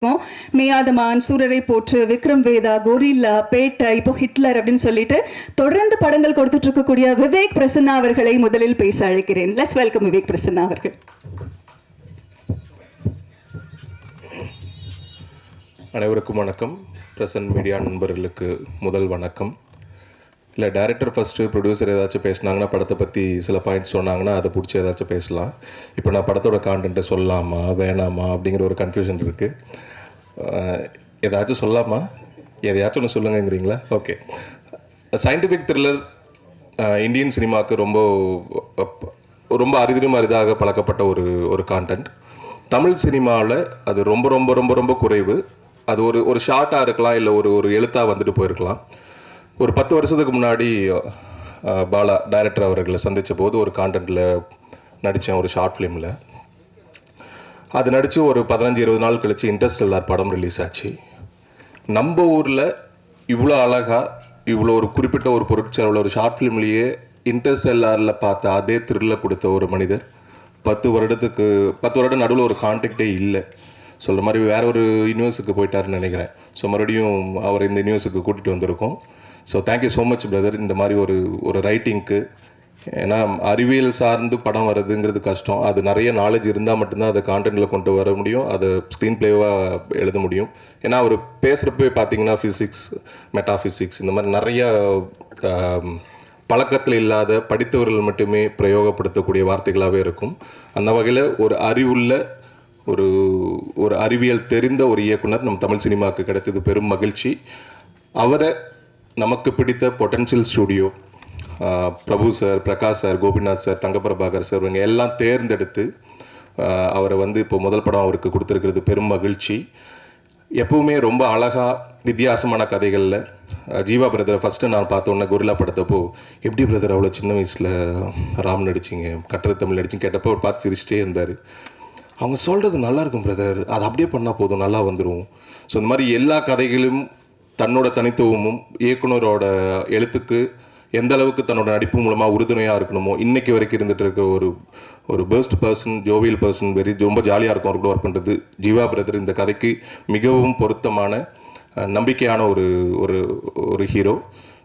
மேயாதமான், சூரரை போற்று, விக்ரம் வேதா, கொரில்லா, பேட்டை, இப்போ ஹிட்லர் அப்படின்னு சொல்லிட்டு தொடர்ந்து படங்கள் கொடுத்துட்டு இருக்கக்கூடிய விவேக் பிரசன்னா அவர்களை முதலில் பேச அழைக்கிறேன். லெட்ஸ் வெல்கம் விவேக் பிரசன்னா அவர்கள். அனைவருக்கும் வணக்கம். பிரசன்ட் மீடியா நண்பர்களுக்கு முதல் வணக்கம். இல்லை, டைரக்டர் ஃபஸ்ட்டு ப்ரொடியூசர் ஏதாச்சும் பேசினாங்கன்னா படத்தை பற்றி சில பாயிண்ட்ஸ் சொன்னாங்கன்னா அதை பிடிச்சி ஏதாச்சும் பேசலாம். இப்போ நான் படத்தோட கான்டென்ட்டை சொல்லலாமா வேணாமா அப்படிங்கிற ஒரு கன்ஃபியூஷன் இருக்குது. ஏதாச்சும் சொல்லலாமா, எதையாச்சும் ஒன்று சொல்லுங்கிறீங்களா? ஓகே. சயின்டிஃபிக் த்ரில்லர் இந்தியன் சினிமாவுக்கு ரொம்ப அரிதிலும் அரிதாக பழக்கப்பட்ட ஒரு கான்டென்ட். தமிழ் சினிமாவில் அது ரொம்ப ரொம்ப ரொம்ப ரொம்ப குறைவு. அது ஒரு ஷார்ட்டாக இருக்கலாம், இல்லை ஒரு எழுத்தாக வந்துட்டு போயிருக்கலாம். ஒரு 10 வருஷத்துக்கு முன்னாடி பாலா டைரக்டர் அவர்களை சந்தித்த போது ஒரு கான்டென்ட்டில் நடித்தேன், ஒரு ஷார்ட் ஃபிலிமில். அது நடித்து ஒரு 15-20 நாள் கழித்து இன்டர்ஸ்டெல்லார் படம் ரிலீஸ் ஆச்சு. நம்ம ஊரில் இவ்வளோ அழகாக இவ்வளோ ஒரு குறிப்பிட்ட ஒரு பொருட்செலவில் ஒரு ஷார்ட் ஃபிலிம்லேயே இன்டர்ஸ்டெல்லாரில் பார்த்த அதே த்ரில்லை கொடுத்த ஒரு மனிதர் 10 வருடம் நடுவில் ஒரு கான்டாக்டே இல்லை. சொல்கிற மாதிரி வேற ஒரு யூனிவர்ஸுக்கு போயிட்டாருன்னு நினைக்கிறேன். ஸோ மறுபடியும் அவர் இந்த யூனிவர்ஸுக்கு கூட்டிகிட்டு வந்திருக்கோம். So thank you so much brother. இந்த மாதிரி ஒரு ரைட்டிங்க்கு, ஏன்னா அறிவியல் சார்ந்து படம் வர்றதுங்கிறது கஷ்டம். அது நிறைய நாலேஜ் இருந்தால் மட்டும்தான் அதை கான்டென்ட்டில் கொண்டு வர முடியும், அதை ஸ்க்ரீன் பிளேவாக எழுத முடியும். ஏன்னா அவர் பேசுகிறப்ப பார்த்தீங்கன்னா ஃபிசிக்ஸ், மெட்டாஃபிசிக்ஸ், இந்த மாதிரி நிறைய பழக்கத்தில் இல்லாத படித்தவர்கள் மட்டுமே பிரயோகப்படுத்தக்கூடிய வார்த்தைகளாகவே இருக்கும். அந்த வகையில் ஒரு அறிவுள்ள ஒரு அறிவியல் தெரிந்த ஒரு இயக்குனர் நம் தமிழ் சினிமாவுக்கு கிடைத்தது பெரும் மகிழ்ச்சி. அவரை நமக்கு பிடித்த potential studio, Prabhu sir, Prakash sir, Gopinath sir, Thangaprabhakar sir, இவங்க எல்லாம் தேர்ந்தெடுத்து அவரை இப்போ முதல் படம் அவருக்கு கொடுத்துருக்கிறது பெரும் மகிழ்ச்சி. எப்பவுமே ரொம்ப அழகாக வித்தியாசமான கதைகளில் ஜீவா பிரதரை ஃபஸ்ட்டு நான் பார்த்தோன்னே கொரில்லா படத்தப்போ, எப்படி பிரதர் அவ்வளோ சின்ன வயசில் ராம் நடிச்சிங்க, கட்டுரை தமிழ் நடிச்சிங்க கேட்டப்போ அவர் பார்த்து சிரிச்சிட்டே இருந்தார். அவங்க சொல்கிறது நல்லாயிருக்கும் பிரதர், அது அப்படியே பண்ணால் போதும், நல்லா வந்துடும். ஸோ இந்த மாதிரி எல்லா கதைகளும் தன்னோட தனித்துவமும் இயக்குனரோட எழுத்துக்கு எந்த அளவுக்கு தன்னோட நடிப்பு மூலமாக உறுதுணையாக இருக்கணுமோ இன்றைக்கி வரைக்கும் இருந்துகிட்டு இருக்க ஒரு பெஸ்ட் பர்சன், ஜோவியல் பர்சன், ரொம்ப ஜாலியாக இருக்கும் அவர் கூட ஒர்க் பண்ணுறது. ஜீவா பிரதர் இந்த கதைக்கு மிகவும் பொருத்தமான நம்பிக்கையான ஒரு ஹீரோ.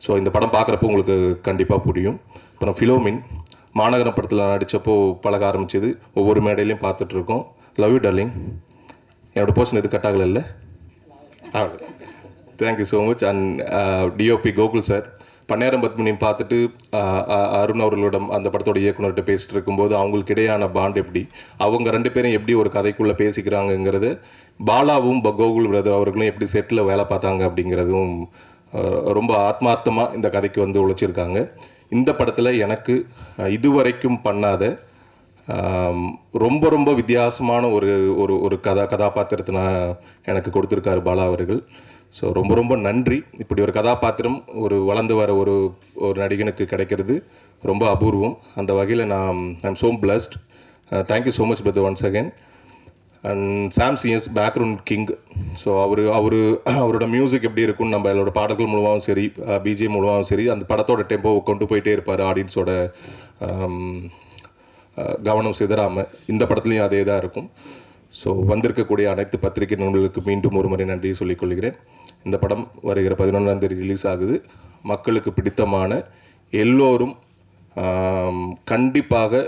ஸோ இந்த படம் பார்க்குறப்போ உங்களுக்கு கண்டிப்பாக புரியும். அப்புறம் ஃபிலோமின் மாநகரம் படத்தில் நடித்தப்போ பழக ஆரம்பிச்சது, ஒவ்வொரு மேடையிலையும் பார்த்துட்ருக்கோம். Love you darling. என்னோடய போர்ஷன் எது கட் ஆகலை இல்லை? Thank you so much. And DOP Gokul sir, பன்னேரம் பத்மினியும் பார்த்துட்டு அருண் அவர்களோட அந்த படத்தோட இயக்குனர்கிட்ட பேசிட்டு இருக்கும்போது அவங்களுக்கு இடையான பாண்ட் எப்படி, அவங்க 2 பேரும் எப்படி ஒரு கதைக்குள்ளே பேசிக்கிறாங்கங்கிறது, பாலாவும் கோகுல் பிரதர் அவர்களும் எப்படி செட்டில் வேலை பார்த்தாங்க அப்படிங்கிறதும் ரொம்ப ஆத்மார்த்தமாக இந்த கதைக்கு உழைச்சிருக்காங்க. இந்த படத்தில் எனக்கு இதுவரைக்கும் பண்ணாத ரொம்ப ரொம்ப வித்தியாசமான ஒரு கதாபாத்திரத்தை எனக்கு கொடுத்துருக்காரு பாலா அவர்கள். ஸோ ரொம்ப ரொம்ப நன்றி. இப்படி ஒரு கதாபாத்திரம் வளர்ந்து வர ஒரு நடிகனுக்கு கிடைக்கிறது ரொம்ப அபூர்வம். அந்த வகையில் I'm so blessed. Thank you so much brother once again. And Sam CS background king. So அவரோட மியூசிக் எப்படி இருக்குன்னு நம்ம அவரோட பாடல்கள் மூலமாகவும் சரி, பிஜிஎம் மூலமாகவும் சரி, அந்த படத்தோட டெம்போவை கொண்டு போயிட்டே இருப்பார். ஆடியன்ஸோட கவனம் சிதறாமல் இந்த படத்துலையும் அதே தான் இருக்கும். ஸோ வந்திருக்கக்கூடிய அனைத்து பத்திரிகை நண்பர்களுக்கு மீண்டும் ஒரு முறை நன்றி சொல்லிக்கொள்கிறேன். இந்த படம் வருகிற 11ஆம் தேதி ரிலீஸ் ஆகுது. மக்களுக்கு பிடித்தமான எல்லோரும் கண்டிப்பாக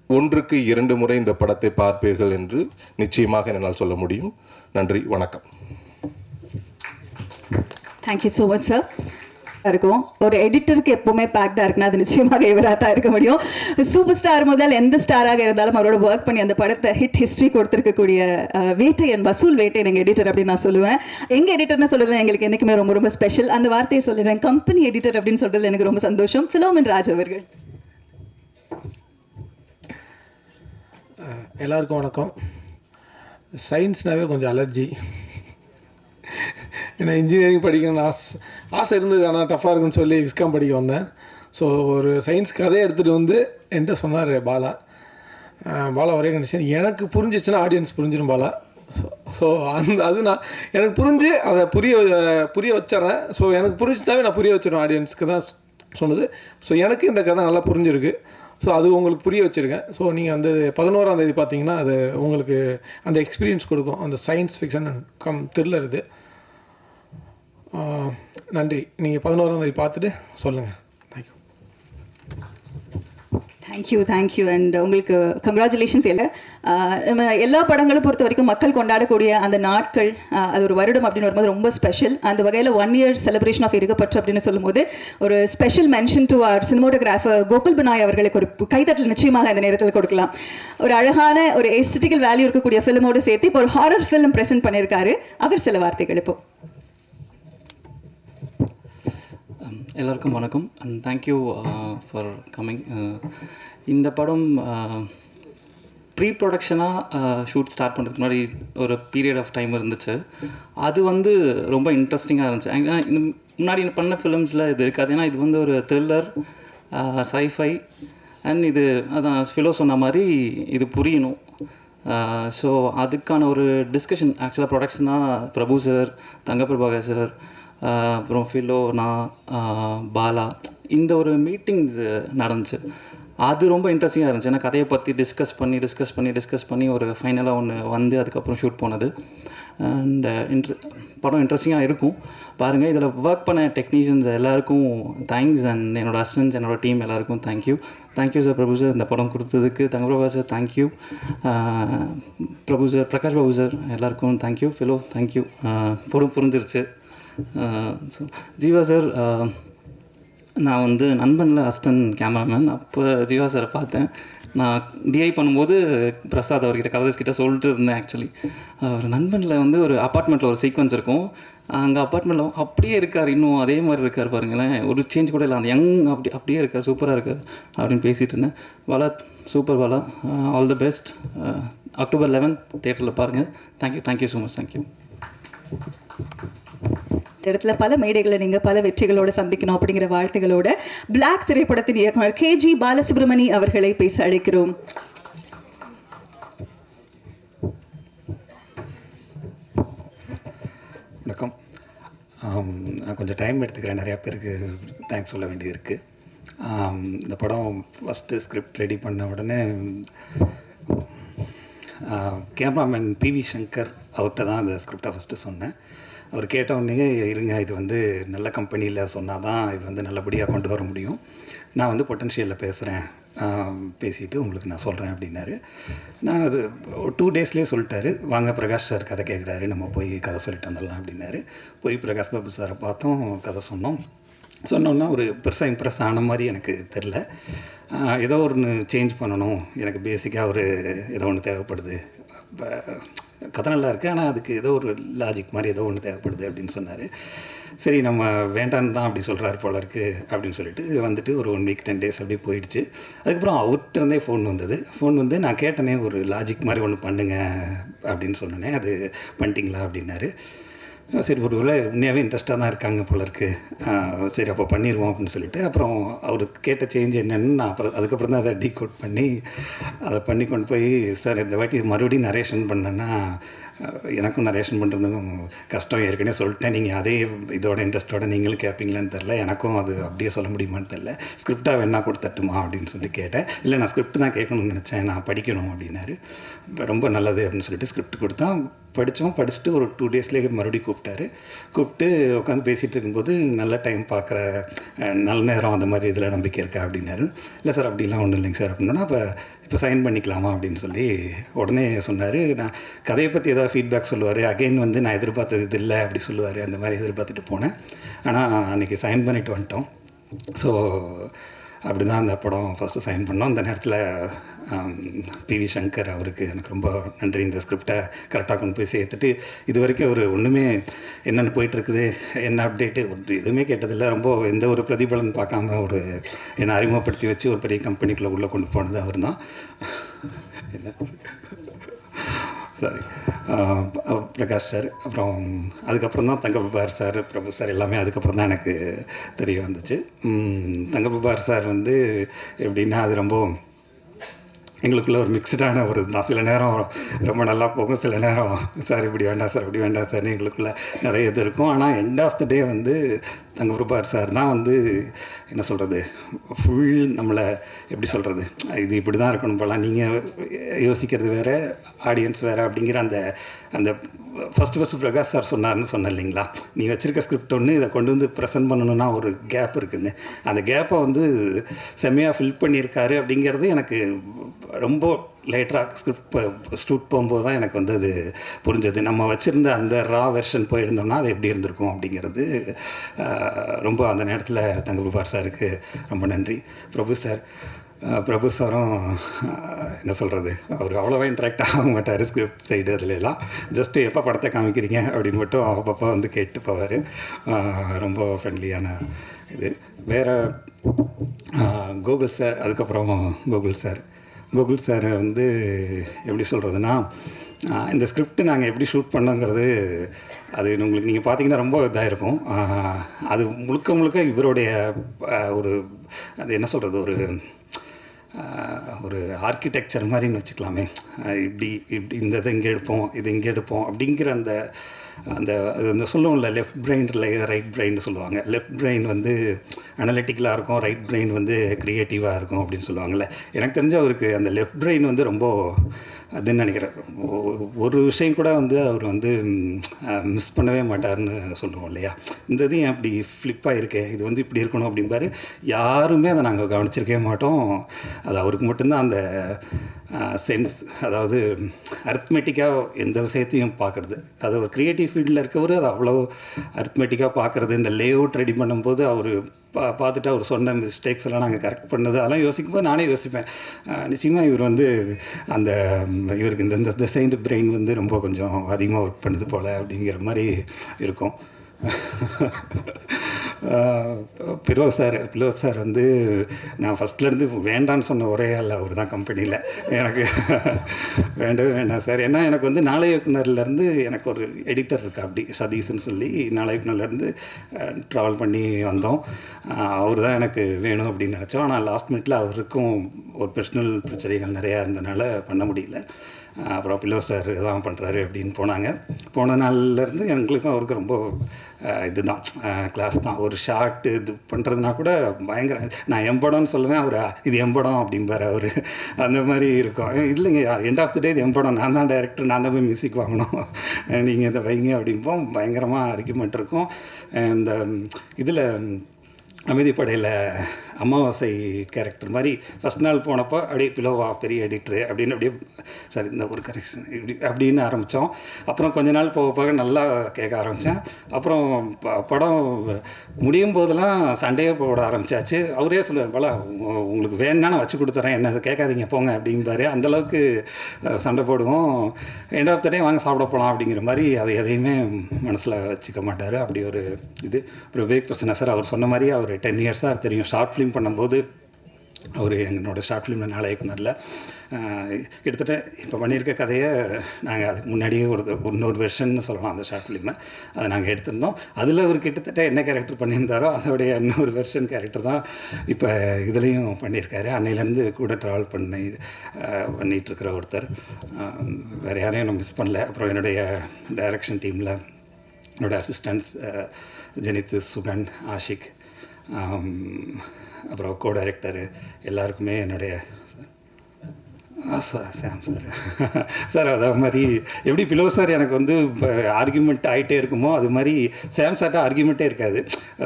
1க்கு 2 முறை இந்த படத்தை பார்ப்பீர்கள் என்று நிச்சயமாக என்னால் சொல்ல முடியும். நன்றி, வணக்கம். Thank you so much sir. இருக்கும் ஒரு எடிட்டருக்கு எப்பவுமே பேக்டாக இருக்குன்னா அது நிச்சயமாக இவராக தான் இருக்க முடியும். சூப்பர் ஸ்டார் முதல் எந்த ஸ்டாராக இருந்தாலும் அவரோட ஒர்க் பண்ணி அந்த படத்தை ஹிட் ஹிஸ்ட்ரி கொடுத்துருக்கக்கூடிய வேட்டையன், வசூல் வேட்டையன் எங்கள் எடிட்டர் அப்படின்னு நான் சொல்லுவேன். எங்கள் எடிட்டர்னு சொல்கிறது எங்களுக்கு என்றைக்குமே ரொம்ப ரொம்ப ஸ்பெஷல். அந்த வார்த்தையை சொல்லிடுறேன், கம்பெனி எடிட்டர் அப்படின்னு சொல்கிறது எனக்கு ரொம்ப சந்தோஷம். ஃபிலோமின் ராஜ் அவர்கள். எல்லாருக்கும் வணக்கம். சயின்ஸ்னாவே கொஞ்சம் அலர்ஜி. ஏன்னா இன்ஜினியரிங் படிக்கணும்னு ஆசை இருந்தது, ஆனால் டஃப்பாக இருக்குன்னு சொல்லி விஸ்காம் படிக்க வந்தேன். ஸோ ஒரு சயின்ஸ் கதையை எடுத்துகிட்டு என்கிட்ட சொன்னார் பாலா ஒரே கண்டிஷன், எனக்கு புரிஞ்சிச்சுன்னா ஆடியன்ஸ் புரிஞ்சிடும் பாலா. ஸோ அது எனக்கு புரிஞ்சு அதை புரிய வச்சிட்றேன். ஸோ எனக்கு புரிஞ்சுட்டாவே நான் புரிய வச்சிடுவேன், ஆடியன்ஸுக்கு தான் சொன்னது. ஸோ எனக்கு இந்த கதை நல்லா புரிஞ்சிருக்கு. ஸோ அது உங்களுக்கு புரிய வச்சுருக்கேன். ஸோ நீங்கள் அந்த 11ஆம் தேதி பார்த்தீங்கன்னா அது உங்களுக்கு அந்த எக்ஸ்பீரியன்ஸ் கொடுக்கும். அந்த சயின்ஸ் ஃபிக்ஷன் கம் த்ரில்லர் இது. நன்றி. நீங்கள் 11ஆம் தேதி பார்த்துட்டு சொல்லுங்கள். தேங்க்யூ அண்ட் உங்களுக்கு கங்க்ராச்சுலேஷன்ஸ். நம்ம எல்லா படங்களும் பொறுத்த வரைக்கும் மக்கள் கொண்டாடக்கூடிய அந்த நாட்கள், அது ஒரு வருடம் அப்படின்னு வரும்போது ரொம்ப ஸ்பெஷல். அந்த வகையில் 1 year செலிப்ரேஷன் ஆஃப் இருக்கப்பற்று அப்படின்னு சொல்லும்போது ஒரு special mention to our cinematographer Gokul Binoy அவர்களுக்கு ஒரு கைத்தட்டல் நிச்சயமாக இந்த நேரத்தில் கொடுக்கலாம். ஒரு அழகான ஒரு எஸ்தட்டிக்கல் வேல்யூ இருக்கக்கூடிய ஃபிலிமோடு சேர்த்து இப்போ ஒரு ஹாரர் ஃபிலிம் ப்ரெசென்ட் பண்ணியிருக்காரு. அவர் சில வார்த்தைகள் இப்போ. எல்லாருக்கும் வணக்கம் அண்ட் தேங்க்யூ ஃபார் கம்மிங். இந்த படம் ப்ரீ ப்ரொடக்ஷனாக ஷூட் ஸ்டார்ட் பண்ணுறதுக்கு முன்னாடி ஒரு பீரியட் ஆஃப் டைம் இருந்துச்சு. அது வந்து ரொம்ப இன்ட்ரெஸ்டிங்காக இருந்துச்சு. ஏன்னா இந்த முன்னாடி பண்ண ஃபிலிம்ஸில் இது இருக்காது. ஏன்னா இது வந்து ஒரு த்ரில்லர், சைஃபை அண்ட் இது அதான் ஃபிலோ சொன்ன மாதிரி இது புரியணும். ஸோ அதுக்கான ஒரு டிஸ்கஷன் ஆக்சுவலாக ப்ரொடக்ஷனாக பிரபு சார், தங்கப்பிரபாகர் சார், அப்புறம் ஃபிலோ, நான், பாலா, இந்த ஒரு மீட்டிங்ஸ் நடந்துச்சு. அது ரொம்ப இன்ட்ரெஸ்டிங்காக இருந்துச்சு. ஏன்னா கதையை பற்றி டிஸ்கஸ் பண்ணி ஒரு ஃபைனலாக ஒன்று வந்து அதுக்கப்புறம் ஷூட் போனது. அண்ட் படம் இன்ட்ரெஸ்டிங்காக இருக்கும் பாருங்கள். இதில் ஒர்க் பண்ண டெக்னீஷியன்ஸ் எல்லாருக்கும் தேங்க்ஸ் அண்ட் என்னோடய அசிஸ்டன்ஸ், என்னோடய டீம் எல்லாருக்கும் தேங்க்யூ சார். பிரபு சார் இந்த படம் கொடுத்ததுக்கு, தங்கப்பிரபா சார் தேங்க்யூ, பிரபு சார், பிரகாஷ் பாபு சார் எல்லாருக்கும் தேங்க்யூ, ஃபிலோ தேங்க்யூ. புரிஞ்சிருச்சு. ஸோ ஜீவா சார், நான் வந்து நண்பனில் அசிஸ்டன்ட் கேமராமேன். அப்போ ஜீவா சாரை பார்த்தேன். நான் டிஐ பண்ணும்போது பிரசாத் அவர்கிட்ட, கலர்ஸ்கிட்ட சொல்லிட்டு இருந்தேன். ஆக்சுவலி ஒரு நண்பனில் வந்து ஒரு அப்பார்ட்மெண்ட்டில் ஒரு சீக்வன்ஸ் இருக்கும். அங்கே அப்பார்ட்மெண்ட்டில் அப்படியே இருக்கார், இன்னும் அதே மாதிரி இருக்கார் பாருங்களேன், ஒரு சேஞ்ச் கூட இல்லை, அந்த யங் அப்படியே இருக்கார், சூப்பராக இருக்கார் அப்படின்னு பேசிகிட்டு இருந்தேன். Bala super Bala, all the best. October 11 தியேட்டரில் பாருங்கள். Thank you so much. தேங்க்யூ. இந்த இடத்துல பல மேடைகளை நீங்கள் பல வெற்றிகளோடு சந்திக்கணும் அப்படிங்கிற வாழ்த்துகளோட பிளாக் திரைப்படத்தின் இயக்குனர் KG பாலசுப்ரமணி அவர்களை பேச அழைக்கிறோம். வணக்கம். நான் கொஞ்சம் டைம் எடுத்துக்கிறேன். நிறையா பேருக்கு தேங்க்ஸ் சொல்ல வேண்டியது இருக்குது. இந்த படம் ஃபஸ்ட்டு ஸ்கிரிப்ட் ரெடி பண்ண உடனே கேமராமேன் PV சங்கர் அவர்கிட்ட தான் அந்த ஸ்கிரிப்டை ஃபஸ்ட்டு சொன்னேன். அவர் கேட்டவுடனே, இருங்க இது வந்து நல்ல கம்பெனியில் சொன்னால் தான் இது வந்து நல்லபடியாக கொண்டு வர முடியும், நான் வந்து பொட்டன்ஷியலில் பேசுகிறேன், பேசிவிட்டு உங்களுக்கு நான் சொல்கிறேன் அப்படின்னாரு. நான் அது 2 daysலேயே சொல்லிட்டாரு. வாங்க பிரகாஷ் சார் கதை கேட்குறாரு, நம்ம போய் கதை சொல்லிட்டு வந்துடலாம் அப்படின்னாரு. போய் பிரகாஷ் பாபு சாரை பார்த்தோம், கதை சொன்னோன்னா ஒரு பெருசாக இம்ப்ரெஸ் ஆன மாதிரி எனக்கு தெரில. ஏதோ ஒன்று சேஞ்ச் பண்ணணும், எனக்கு பேசிக்காக ஒரு ஏதோ ஒன்று தேவைப்படுது, கதை நல்லா இருக்குது, ஆனால் அதுக்கு ஏதோ ஒரு லாஜிக் மாதிரி ஏதோ ஒன்று தேவைப்படுது அப்படின்னு சொன்னார். சரி நம்ம வேண்டான்னு தான் அப்படி சொல்கிறாரு போல இருக்குது அப்படின்னு சொல்லிட்டு வந்துட்டு ஒரு 1 week 10 days அப்படியே போயிடுச்சு. அதுக்கப்புறம் அவர்கிட்டருந்தே ஃபோன் வந்து நான் கேட்டனே ஒரு லாஜிக் மாதிரி ஒன்று பண்ணுங்க அப்படின்னு சொன்னேன். அது பண்ணிட்டீங்களா அப்படின்னாரு. சரி ஒரு வேளை உண்மையாகவே இன்ட்ரெஸ்ட்டாக தான் இருக்காங்க போல இருக்குது, சரி அப்போ பண்ணிடுவோம் அப்படின்னு சொல்லிட்டு அப்புறம் அவர் கேட்ட சேஞ்ச் என்னென்னு நான் அதுக்கப்புறம் தான் அதை டீகோட் பண்ணி அதை பண்ணி கொண்டு போய், சார் இந்த வாட்டி மறுபடியும் நரேஷன் பண்ணேன்னா எனக்கும் நரேஷன் பண்ணுறதுக்கும் கஷ்டம், ஏற்கனவே சொல்லிட்டேன், நீங்கள் அதே இதோட இன்ட்ரெஸ்ட்டோட நீங்களும் கேட்பீங்களான்னு தெரில, எனக்கும் அது அப்படியே சொல்ல முடியுமான்னு தெரில, ஸ்கிரிப்டாக வேணா கொடுத்தட்டுமா அப்படின்னு சொல்லி கேட்டேன். இல்லை நான் ஸ்கிரிப்ட் தான் கேட்கணும்னு நினச்சேன், நான் படிக்கணும் அப்படின்னாரு. ரொம்ப நல்லது அப்படின்னு சொல்லிட்டு ஸ்கிரிப்ட் கொடுத்தோம். படிச்சுட்டு ஒரு 2 daysலேயே மறுபடியும் கூப்பிட்டு உட்காந்து பேசிகிட்டு இருக்கும்போது நல்ல டைம் பார்க்குற நல்ல நேரம் அந்த மாதிரி இதில் நம்பிக்கை இருக்கா அப்படின்னாரு. இல்லை சார் அப்படிலாம் ஒன்றும் இல்லைங்க சார் அப்படின்னா, இப்போ சைன் பண்ணிக்கலாமா அப்படின்னு சொல்லி உடனே சொன்னார். நான் கதையை பற்றி ஏதாவது ஃபீட்பேக் சொல்லுவார், அகைன் வந்து நான் எதிர்பார்த்தது இது இல்லை அப்படி சொல்லுவார், அந்த மாதிரி எதிர்பார்த்துட்டு போனேன். ஆனால் அன்றைக்கி சைன் பண்ணிவிட்டு வந்துட்டோம். ஸோ அப்படி தான் அந்த படம் ஃபஸ்ட்டு சைன் பண்ணோம். அந்த நேரத்தில் PV சங்கர் அவருக்கு எனக்கு ரொம்ப நன்றி. இந்த ஸ்கிரிப்டை கரெக்டாக கொண்டு போய் சேர்த்துட்டு இது வரைக்கும் அவர் ஒன்றுமே என்னென்ன போயிட்டுருக்குது, என்ன அப்டேட்டு எதுவுமே கேட்டதில்லை. ரொம்ப எந்த ஒரு பிரதிபலன் பார்க்காம ஒரு என்னை அறிமுகப்படுத்தி வச்சு ஒரு பெரிய கம்பெனிக்குள்ளே உள்ளே கொண்டு போனது அவர் தான். என்ன சாரி பிரகாஷ் சார். அப்புறம் அதுக்கப்புறம் தான் தங்கப்பிரபாகர் சார், பிரபு சார் எல்லாமே அதுக்கப்புறம் தான் எனக்கு தெரிய வந்துச்சு. தங்கப்பிரபாகர் சார் வந்து எப்படின்னா அது ரொம்ப எங்களுக்குள்ள ஒரு மிக்சடான ஒரு தான். சில நேரம் ரொம்ப நல்லா போகும், சில நேரம் சார் இப்படி வேண்டாம் சார் அப்படி வேண்டாம் சார்னு எங்களுக்குள்ள நிறைய இது இருக்கும். ஆனால் எண்ட் ஆஃப் த டே வந்து தங்கப்பிரபார் சார் தான் வந்து என்ன சொல்கிறது, ஃபுல் நம்மளை எப்படி சொல்கிறது, இது இப்படி தான் இருக்கணும் போலாம், நீங்கள் யோசிக்கிறது வேறு ஆடியன்ஸ் வேறு அப்படிங்கிற அந்த அந்த ஃபஸ்ட்டு பிரகாஷ் சார் சொன்னார்னு சொன்னேன் இல்லைங்களா, நீ வச்சுருக்க ஸ்கிரிப்ட் ஒன்று இதை கொண்டு வந்து ப்ரெசென்ட் பண்ணணுன்னா ஒரு கேப் இருக்குதுன்னு, அந்த கேப்பை வந்து செம்மையாக ஃபில் பண்ணியிருக்காரு அப்படிங்கிறது எனக்கு ரொம்ப லேட்டராக ஸ்கிரிப்ட் ஷூட் போகும்போது தான் எனக்கு வந்து அது புரிஞ்சது. நம்ம வச்சுருந்த அந்த ரா வெர்ஷன் போயிருந்தோம்னா அது எப்படி இருந்திருக்கும் அப்படிங்கிறது ரொம்ப அந்த நேரத்தில் தங்கப்பிரபார் சாருக்கு ரொம்ப நன்றி. பிரபு சாரும் என்ன சொல்கிறது, அவர் அவ்வளோவா இன்ட்ராக்ட் ஆக மாட்டார் ஸ்கிரிப்ட் சைடு அதுலலாம். ஜஸ்ட்டு எப்போ படத்தை காமிக்கிறீங்க அப்படின்னு மட்டும் அப்பப்போ வந்து கேட்டு போவார். ரொம்ப ஃப்ரெண்ட்லியான இது. வேறு கோகுல் சார், அதுக்கப்புறம் கோகுல் சார் வந்து எப்படி சொல்கிறதுனா, இந்த ஸ்கிரிப்ட் நாங்கள் எப்படி ஷூட் பண்ணோங்கிறது அது உங்களுக்கு நீங்கள் பார்த்தீங்கன்னா ரொம்ப இதாக இருக்கும். அது முழுக்க இவருடைய ஒரு அது என்ன சொல்கிறது, ஒரு ஆர்கிடெக்சர் மாதிரின்னு வச்சுக்கலாமே. இப்படி இந்த இதை இங்கே எடுப்போம், இது இங்கே எடுப்போம் அப்படிங்கிற அந்த அந்த அந்த சொல்லுவோம்ல, லெஃப்ட் பிரெயின் ரைட் பிரெயின் சொல்லுவாங்க. லெஃப்ட் பிரெயின் வந்து அனலிட்டிக்கலாக இருக்கும், ரைட் பிரெயின் வந்து க்ரியேட்டிவாக இருக்கும் அப்படின்னு சொல்லுவாங்கள்ல. எனக்கு தெரிஞ்ச அவருக்கு அந்த லெஃப்ட் பிரெயின் வந்து ரொம்ப அதுன்னு நினைக்கிறேன். ஒரு விஷயம் கூட வந்து அவர் வந்து மிஸ் பண்ணவே மாட்டார்னு சொல்லுவோம் இல்லையா. இந்த இது ஏன் இப்படி ஃப்ளிப்பாக இருக்கே, இது வந்து இப்படி இருக்கணும் அப்படிம்பாரு. யாருமே அதை நாங்கள் கவனிச்சிருக்கவே மாட்டோம். அது அவருக்கு மட்டும்தான் அந்த சென்ஸ், அதாவது அரித்மெட்டிக்காக எந்த விஷயத்தையும் பார்க்குறது. அது ஒரு க்ரியேட்டிவ் ஃபீல்டில் இருக்கவர் அது அவ்வளோ அரித்மெட்டிக்காக பார்க்குறது. இந்த லே அவுட் ரெடி பண்ணும்போது அவர் பார்த்துட்டு அவர் சொன்ன மிஸ்டேக்ஸ் எல்லாம் நாங்கள் கரெக்ட் பண்ணது அதெல்லாம் யோசிக்கும்போது நானே யோசிப்பேன், நிச்சயமாக இவர் வந்து அந்த இவருக்கு இந்த டிசைன்டு பிரெயின் வந்து ரொம்ப கொஞ்சம் அதிகமாக ஒர்க் பண்ணுது போல் அப்படிங்கிற மாதிரி இருக்கும். பிலோஸ் சார் வந்து நான் ஃபஸ்ட்லேருந்து வேண்டான்னு சொன்ன ஒரே ஆள் அவர் தான் கம்பெனியில். எனக்கு வேண்டவே வேண்டாம் சார். ஏன்னா எனக்கு வந்து நாளை இயக்குனர்லேருந்து எனக்கு ஒரு எடிட்டர் இருக்கா, அப்படி சதீஷ்ன்னு சொல்லி நாளை இயக்குனர்லேருந்து ட்ராவல் பண்ணி வந்தோம். அவர் தான் எனக்கு வேணும் அப்படின்னு நினச்சோம். ஆனால் லாஸ்ட் மினிட்ல அவருக்கும் ஒரு பர்சனல் பிரச்சனைகள் நிறையா இருந்தனால பண்ண முடியல. அப்புறம் பிலோ சார் தான் பண்ணுறாரு அப்படின்னு போன நாள்லேருந்து எங்களுக்கும் அவருக்கு ரொம்ப இதுதான் கிளாஸ் தான். ஒரு ஷார்ட் இது பண்ணுறதுனா கூட பயங்கர, நான் எம்படம்னு சொல்லுவேன், அவர் இது எம்படம் அப்படிம்பார் அவர். அந்த மாதிரி இருக்கும். இல்லைங்க, எண்ட் ஆஃப் த டே இது எம்படம், நான் தான் டைரக்டர், நான் தான் போய் மியூசிக் வாங்கணும், நீங்கள் இதை வைங்க அப்படிம்போம். பயங்கரமாக ஆர்கியூமெண்ட் இருக்கும். இந்த இதில் அமைதிப்படையில் அமாவாசை கேரக்டர் மாதிரி ஃபஸ்ட் நாள் போனப்போ அப்படியே பிலோவா பெரிய எடிட்ரு அப்படின்னு அப்படியே சரி இந்த ஒரு கரெக்ஷன் இப்படி அப்படின்னு ஆரம்பித்தோம். அப்புறம் கொஞ்ச நாள் போக நல்லா கேட்க ஆரம்பித்தேன். அப்புறம் படம் முடியும் போதெல்லாம் சண்டையே போட ஆரம்பித்தாச்சு. அவரே சொல்லுவார், போல உங்களுக்கு வேணுன்னா நான் வச்சு கொடுத்துட்றேன், என்ன அதை கேட்காதீங்க போங்க அப்படிம்பாரு. அந்தளவுக்கு சண்டை போடுவோம். எண்ட் ஆஃப் த டே வாங்க சாப்பிட போகலாம் அப்படிங்கிற மாதிரி அதை எதையுமே மனசில் வச்சுக்க மாட்டார். அப்படி ஒரு இது. அப்புறம் விவேக் பிரசன்னா சார், அவர் சொன்ன மாதிரி அவர் 10 இயர்ஸாக தெரியும். ஷார்ட் ஃபிலிம் பண்ணும்போது அவர் எங்களோட ஷார்ட் ஃபிலிமில் நாளை இயக்குனரில் கிட்டத்தட்ட இப்போ பண்ணியிருக்க கதையை நாங்கள் அதுக்கு முன்னாடியே இன்னொரு வெர்ஷன் சொல்லலாம். அந்த ஷார்ட் ஃபிலிமை அதை நாங்கள் எடுத்திருந்தோம். அதில் அவர் கிட்டத்தட்ட என்ன கேரக்டர் பண்ணியிருந்தாரோ அதோடைய இன்னொரு வெர்ஷன் கேரக்டர் தான் இப்போ இதுலேயும் பண்ணியிருக்காரு. அன்னையிலேருந்து கூட ட்ராவல் பண்ணிகிட்ருக்கிற ஒருத்தர். வேறு யாரையும் நான் மிஸ் பண்ணல. அப்புறம் என்னுடைய டைரக்ஷன் டீமில் என்னோடய அசிஸ்டன்ட்ஸ் ஜெனித், சுகன், ஆஷிக், அப்புறம் கோ டைரக்டரு எல்லாருக்குமே என்னுடைய சாம் சார் அதே மாதிரி எப்படி பிலோ சார் எனக்கு வந்து ஆர்கியூமெண்ட் ஆகிட்டே இருக்குமோ அது மாதிரி சாம் சார்ட்ட ஆர்கியூமெண்ட்டே இருக்காது.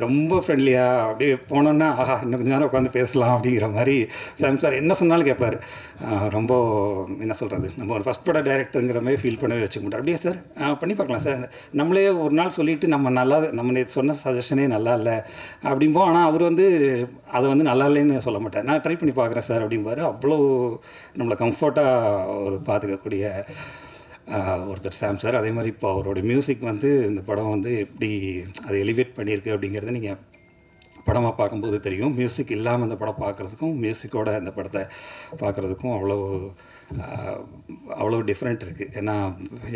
ரொம்ப ஃப்ரெண்ட்லியாக அப்படியே போனோன்னா ஆஹா இன்னும் கொஞ்சம் நேரம் உட்காந்து பேசலாம் அப்படிங்கிற மாதிரி சாம் சார் என்ன சொன்னாலும் கேட்பார். ரொம்ப என்ன சொல்கிறது, நம்ம ஒரு ஃபஸ்ட் பட டைரக்டருங்கிற மாதிரி ஃபீல் பண்ணவே வச்சுக்க மாட்டோம். அப்படியே சார் பண்ணி பார்க்கலாம் சார், நம்மளே ஒரு நாள் சொல்லிவிட்டு நம்ம சொன்ன சஜஷனே நல்லா இல்லை அப்படிம்போம். ஆனால் அவர் வந்து அதை வந்து நல்லா இல்லைன்னு சொல்ல மாட்டார். நான் ட்ரை பண்ணி பார்க்குறேன் சார் அப்படிம்பாரு. அவ்வளோ நம்மளை கம்ஃபர்ட்டாக ஒரு பார்த்துக்கக்கூடிய ஒருத்தர் சாம் சார். அதே மாதிரி இப்போ அவரோட மியூசிக் வந்து இந்த படம் வந்து எப்படி அதை எலிவேட் பண்ணியிருக்கு அப்படிங்கிறத நீங்கள் படமாக பார்க்கும்போது தெரியும். மியூசிக் இல்லாமல் இந்த படம் பார்க்குறதுக்கும் மியூசிக்கோட இந்த படத்தை பார்க்குறதுக்கும் அவ்வளோ டிஃப்ரெண்ட் இருக்குது.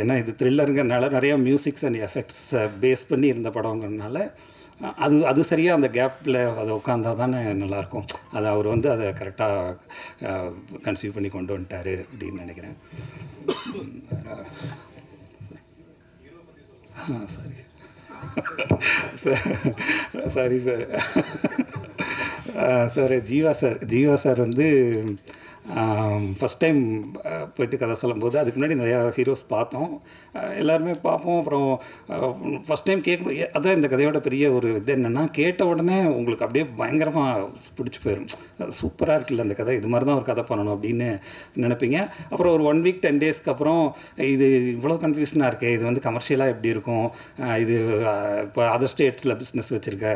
ஏன்னா இது த்ரில்லருங்கிறனால நிறையா மியூசிக்ஸ் அண்ட் எஃபெக்ட்ஸை பேஸ் பண்ணி இருந்த படங்கிறதுனால அது அது சரியாக அந்த கேப்பில் அதை உட்காந்தா தானே நல்லாயிருக்கும். அதை அவர் வந்து அதை கரெக்டாக கன்சீவ் பண்ணி கொண்டு வந்துட்டார் அப்படின்னு நினைக்கிறேன். Sorry sir sir Jeeva sir வந்து ஃபஸ்ட் டைம் போய்ட்டு கதை சொல்லும்போது, அதுக்கு முன்னாடி நிறையா ஹீரோஸ் பார்த்தோம், எல்லாருமே பார்ப்போம். அப்புறம் ஃபஸ்ட் டைம் கேட்கும்போது அதான் இந்த கதையோட பெரிய ஒரு இது என்னென்னா, கேட்ட உடனே உங்களுக்கு அப்படியே பயங்கரமாக பிடிச்சி போயிடும். சூப்பராக இருக்குல்ல அந்த கதை, இது மாதிரி தான் ஒரு கதை பண்ணணும் அப்படின்னு நினைப்பீங்க. அப்புறம் ஒரு 1 வீக் 10 டேஸ்க்கு அப்புறம் இது இவ்வளோ கன்ஃபியூஷனாக இருக்குது, இது வந்து கமர்ஷியலாக எப்படி இருக்கும், இது இப்போ அதர் ஸ்டேட்ஸில் பிஸ்னஸ் வச்சுருக்க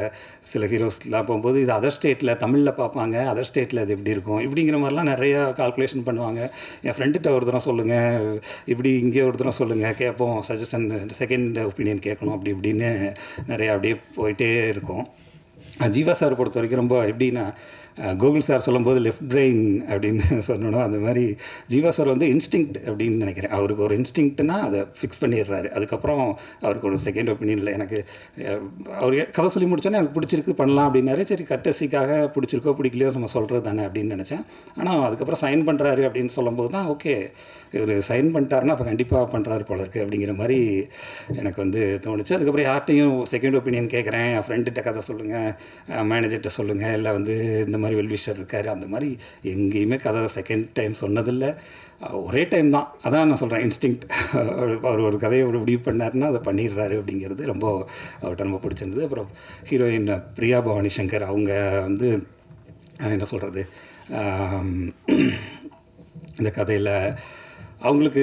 சில ஹீரோஸ்லாம் போகும்போது இது அதர் ஸ்டேட்டில் தமிழில் பார்ப்பாங்க, அதர் ஸ்டேட்டில் அது எப்படி இருக்கும் இப்படிங்கிற மாதிரிலாம் நிறையா கால்குலேஷன் பண்ணுவாங்க. என் ஃப்ரெண்டுகிட்ட ஒரு தரம் சொல்லுங்கள், இப்படி இங்கே ஒரு தரம் சொல்லுங்கள், கேட்போம், சஜஷன் செகண்ட் ஒப்பீனியன் கேட்கணும், அப்படி இப்படின்னு நிறையா அப்படியே போயிட்டே இருக்கும். ஜீவா சார் பொறுத்த வரைக்கும் ரொம்ப எப்படின்னா, கோகுல் சார் சொல்லும்போது லெஃப்ட் பிரெயின் அப்படின்னு சொல்லணும், அந்த மாதிரி ஜீவா சார் வந்து இன்ஸ்டிங்க்ட் அப்படின்னு நினைக்கிறேன். அவருக்கு ஒரு இன்ஸ்டிங்க்ட்னா அதை ஃபிக்ஸ் பண்ணிடுறாரு. அதுக்கப்புறம் அவருக்கு ஒரு செகண்ட் ஒப்பீனியன் இல்லை. எனக்கு அவர் கதை சொல்லி முடிச்சோன்னே எனக்கு பிடிச்சிருக்கு பண்ணலாம் அப்படின்னாரு. சரி, கட்டசிக்காக பிடிச்சிருக்கோ பிடிக்கலையோ நம்ம சொல்கிறது தானே அப்படின்னு நினச்சேன். ஆனால் அதுக்கப்புறம் சைன் பண்ணுறாரு அப்படின்னு சொல்லும்போது தான் ஓகே, இவர் சைன் பண்ணிட்டாருன்னா அப்போ கண்டிப்பாக பண்ணுறாரு போல இருக்குது அப்படிங்கிற மாதிரி எனக்கு வந்து தோணுச்சு. அதுக்கப்புறம் யார்ட்டையும் செகண்ட் ஒப்பீனியன் கேட்குறேன், என் ஃப்ரெண்டுகிட்ட கதை சொல்லுங்கள், மேனேஜர்கிட்ட சொல்லுங்கள், இல்லை வந்து இந்த மாதிரி வெல்விஷர் இருக்கார், அந்த மாதிரி எங்கேயுமே கதை செகண்ட் டைம் சொன்னதில்லை. ஒரே டைம் தான். அதான் நான் சொல்கிறேன், இன்ஸ்டிங்க்ட். அவர் ஒரு கதையை ஒரு முடிவு பண்ணாருன்னா அதை பண்ணிடுறாரு அப்படிங்கிறது ரொம்ப அவர்கிட்ட ரொம்ப பிடிச்சிருந்தது. அப்புறம் ஹீரோயின் பிரியா பவானி சங்கர், அவங்க வந்து என்ன சொல்கிறது, இந்த கதையில் அவங்களுக்கு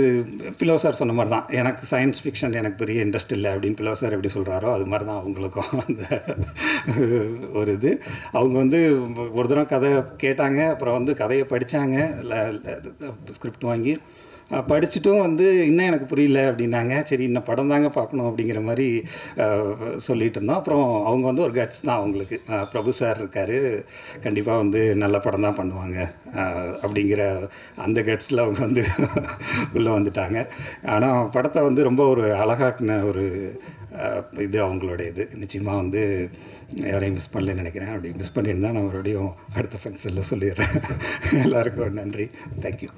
பிலோ சார் சொன்ன மாதிரி தான், எனக்கு சயின்ஸ் ஃபிக்ஷன் எனக்கு பெரிய இன்ட்ரெஸ்ட் இல்லை அப்படின்னு பிலோ சார் எப்படி சொல்கிறாரோ அது மாதிரி தான் அவங்களுக்கும் அந்த ஒரு இது. அவங்க வந்து ஒரு தடவை கதை கேட்டாங்க, அப்புறம் வந்து கதையை படித்தாங்க, ஸ்கிரிப்ட் வாங்கி படிச்சுட்டும் வந்து இன்னும் எனக்கு புரியல அப்படின்னாங்க. சரி, இன்னும் படம் தாங்க பார்க்கணும் அப்படிங்கிற மாதிரி சொல்லிகிட்டு இருந்தோம். அப்புறம் அவங்க வந்து ஒரு கட்ஸ் தான் அவங்களுக்கு, பிரபு சார் இருக்கார், கண்டிப்பாக வந்து நல்ல படம் தான் பண்ணுவாங்க அப்படிங்கிற அந்த கட்ஸில் அவங்க வந்து உள்ளே வந்துட்டாங்க. ஆனால் படத்தை வந்து ரொம்ப ஒரு அழகாக்குன ஒரு இது அவங்களோட இது. நிச்சயமாக வந்து யாரையும் மிஸ் பண்ணலன்னு நினைக்கிறேன். அப்படி மிஸ் பண்ணியிருந்தால் நான் மறுபடியும் அடுத்த ஃபங்க்ஷனில் சொல்லிடுறேன். எல்லாருக்கும் நன்றி, தேங்க்யூ.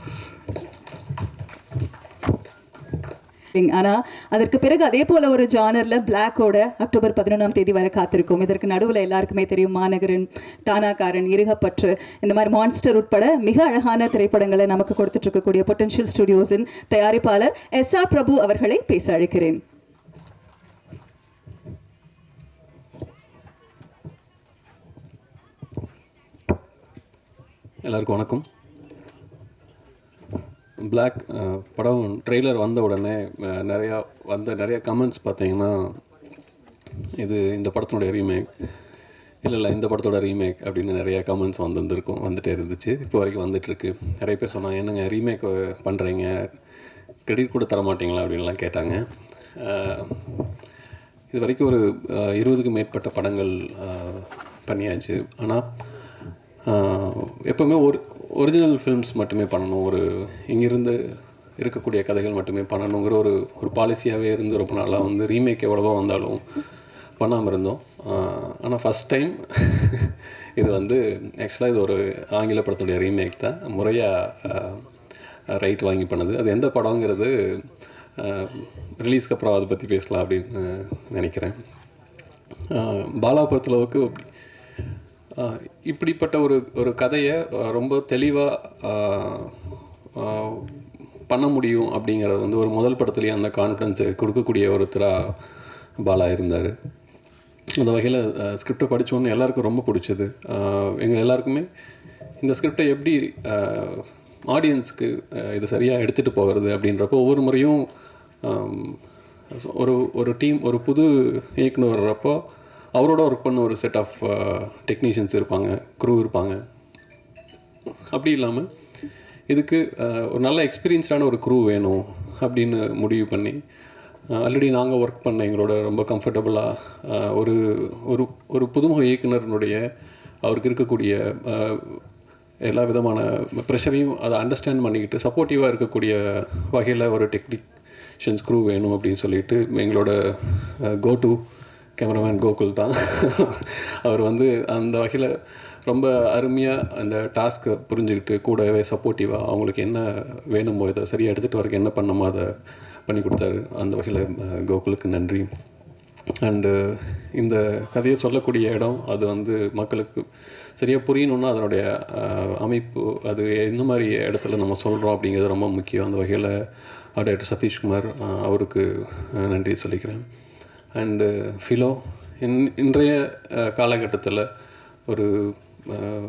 ஆனால் அதற்கு பிறகு அதே போல ஒரு ஜானர்ல பிளாக்கோட அக்டோபர் 11ஆம் தேதி வரை காத்திருக்கும். இதற்கு நடுவில் எல்லாருக்குமே தெரியும் மாநகரன், டானாக்காரன், இருகப்பற்று, இந்த மாதிரி மான்ஸ்டர் உட்பட மிக அழகான திரைப்படங்களை நமக்கு கொடுத்துட்டு இருக்கக்கூடிய பொட்டன்ஷியல் ஸ்டுடியோஸின் தயாரிப்பாளர் SR பிரபு அவர்களை பேச அழைக்கிறேன். எல்லாருக்கும் வணக்கம். பிளாக் படம் ட்ரெய்லர் வந்த உடனே நிறைய கமெண்ட்ஸ் பார்த்தீங்கன்னா, இது இந்த படத்தினுடைய ரீமேக், இல்லை இந்த படத்தோட ரீமேக் அப்படின்னு நிறைய கமெண்ட்ஸ் வந்துட்டே இருந்துச்சு. இப்போ வரைக்கும் வந்துட்டுருக்கு. நிறைய பேர் சொன்னாங்க, என்னங்க ரீமேக் பண்ணுறீங்க, கிரெடிட் கூட தர மாட்டிங்களா அப்படின்லாம் கேட்டாங்க. இது வரைக்கும் ஒரு 20க்கும் மேற்பட்ட படங்கள் பண்ணியாச்சு. ஆனால் எப்போவுமே ஒரிஜினல் ஃபில்ம்ஸ் மட்டுமே பண்ணணும், இங்கிருந்து இருக்கக்கூடிய கதைகள் மட்டுமே பண்ணணுங்கிற ஒரு பாலிசியாகவே இருந்து ரொம்ப நாளாக வந்து ரீமேக் எவ்வளவோ வந்தாலும் பண்ணாமல் இருந்தோம். ஆனால் ஃபஸ்ட் டைம் இது வந்து ஆக்சுவலாக இது ஒரு ஆங்கில படத்துடைய ரீமேக் தான், முறையாக ரைட் வாங்கி பண்ணது. அது எந்த படங்கிறது ரிலீஸ்க்கு அப்புறம் அதை பற்றி பேசலாம் அப்படின்னு பாலா பொறுத்தளவுக்கு இப்படிப்பட்ட ஒரு கதையை ரொம்ப தெளிவாக பண்ண முடியும் அப்படிங்கிறது வந்து ஒரு முதல் படத்துலேயே அந்த கான்ஃபிடன்ஸை கொடுக்கக்கூடிய ஒருத்தராக பாலா இருந்தார். அந்த வகையில் ஸ்கிரிப்டை படித்தோன்னு எல்லாருக்கும் ரொம்ப பிடிச்சது. எங்கள் எல்லாருக்குமே இந்த ஸ்கிரிப்டை எப்படி ஆடியன்ஸ்க்கு இது சரியாக எடுத்துகிட்டு போகிறது அப்படின்றப்போ ஒவ்வொரு முறையும் ஒரு டீம், ஒரு புது இயக்குனர் வர்றப்போ அவரோட ஒர்க் பண்ண ஒரு செட் ஆஃப் டெக்னீஷியன்ஸ் இருப்பாங்க, க்ரூ இருப்பாங்க. அப்படி இல்லாமல் இதுக்கு ஒரு நல்ல எக்ஸ்பீரியன்ஸ்டான ஒரு க்ரூ வேணும் அப்படின்னு முடிவு பண்ணி ஆல்ரெடி நாங்கள் ஒர்க் பண்ண எங்களோட ரொம்ப கம்ஃபர்டபுளாக ஒரு புதுமுக இயக்குனருடைய அவருக்கு இருக்கக்கூடிய எல்லா விதமான ப்ரெஷரையும் அதை அண்டர்ஸ்டாண்ட் பண்ணிக்கிட்டு சப்போர்ட்டிவாக இருக்கக்கூடிய வகையில் ஒரு டெக்னீஷியன்ஸ் க்ரூ வேணும் அப்படின்னு சொல்லிட்டு எங்களோட கோ டு கேமராமேன் கோகுல் தான். அவர் வந்து அந்த வகையில் ரொம்ப அருமையாக அந்த டாஸ்க்கை புரிஞ்சுக்கிட்டு கூடவே சப்போர்ட்டிவாக அவங்களுக்கு என்ன வேணுமோ இதை சரியாக எடுத்துகிட்டு வரக்கு என்ன பண்ணணுமோ அதை பண்ணி கொடுத்தாரு. அந்த வகையில் கோகுலுக்கு நன்றி. அண்டு இந்த கதையை சொல்லக்கூடிய இடம் அது வந்து மக்களுக்கு சரியாக புரியணுன்னா அதனுடைய அமைப்பு அது எந்த மாதிரி இடத்துல நம்ம சொல்கிறோம் அப்படிங்கிறது ரொம்ப முக்கியம். அந்த வகையில் டைரக்டர் சதீஷ்குமார் அவருக்கு நன்றி சொல்லிக்கிறேன். அண்டு ஃபிலோ இன்றைய காலகட்டத்தில் ஒரு